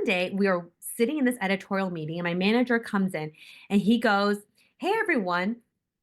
day we are sitting in this editorial meeting and my manager comes in and he goes, "Hey everyone,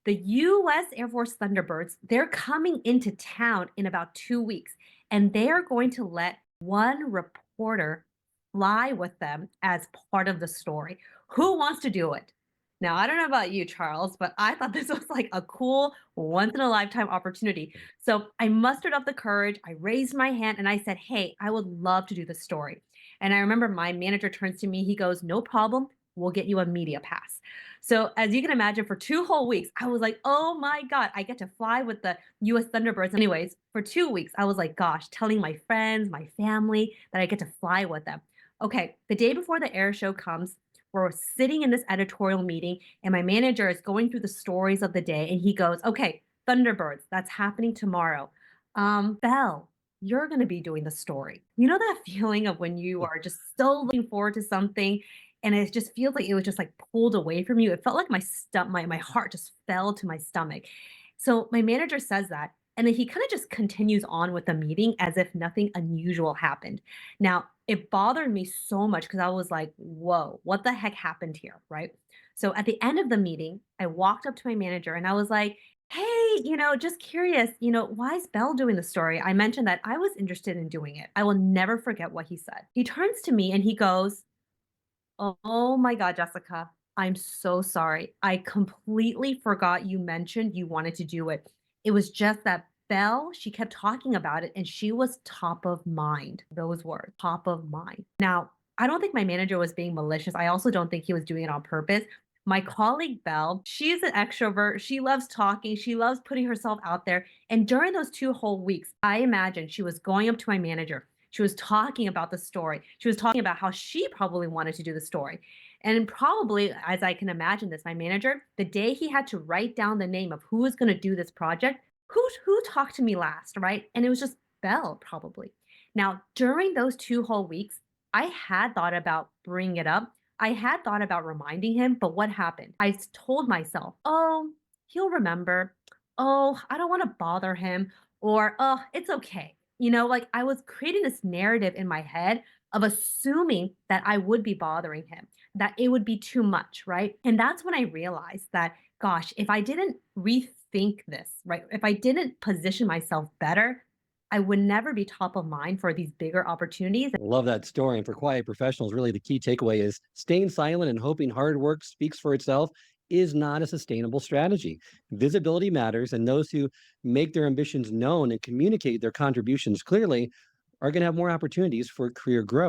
the US Air Force Thunderbirds, they're coming into town in about 2 weeks and they are going to let one reporter fly with them as part of the story. Who wants to do it?" Now, I don't know about you, Charles, but I thought this was like a cool once in a lifetime opportunity. So I mustered up the courage. I raised my hand and I said, "Hey, I would love to do the story." And I remember my manager turns to me, he goes, "No problem. We'll get you a media pass." So as you can imagine, for 2 whole weeks, I was like, oh my God, I get to fly with the US Thunderbirds. Anyways, for 2 weeks, I was like, gosh, telling my friends, my family that I get to fly with them. Okay, the day before the air show comes, we're sitting in this editorial meeting, and my manager is going through the stories of the day, and he goes, "Okay, Thunderbirds, that's happening tomorrow. Belle, you're going to be doing the story." You know that feeling of when you are just so looking forward to something and it just feels like it was just like pulled away from you. It felt like my heart just fell to my stomach. So my manager says that and then he kind of just continues on with the meeting as if nothing unusual happened. Now, it bothered me so much because I was like, "Whoa, what the heck happened here?" Right? So at the end of the meeting, I walked up to my manager and I was like, "Hey, just curious, why is Belle doing the story? I mentioned that I was interested in doing it." I will never forget what he said. He turns to me and he goes, "Oh my God, Jessica, I'm so sorry. I completely forgot you mentioned you wanted to do it. It was just that Belle, she kept talking about it and she was top of mind." Those words, top of mind. Now, I don't think my manager was being malicious. I also don't think he was doing it on purpose. My colleague Belle, she's an extrovert. She loves talking. She loves putting herself out there. And during those 2 whole weeks, I imagine she was going up to my manager. She was talking about the story. She was talking about how she probably wanted to do the story. And probably, as I can imagine this, my manager, the day he had to write down the name of who was going to do this project, who talked to me last, right? And it was just Belle, probably. Now, during those 2 whole weeks, I had thought about bringing it up. I had thought about reminding him, but what happened? Told myself, "Oh, he'll remember. Oh, I don't want to bother him." Or, "Oh, it's okay." Like I was creating this narrative in my head of assuming that I would be bothering him, that it would be too much, right? And that's when I realized that, gosh, if I didn't rethink this, right? If I didn't position myself better, I would never be top of mind for these bigger opportunities. Love that story. And for quiet professionals, really the key takeaway is staying silent and hoping hard work speaks for itself is not a sustainable strategy. Visibility matters, and those who make their ambitions known and communicate their contributions clearly are going to have more opportunities for career growth.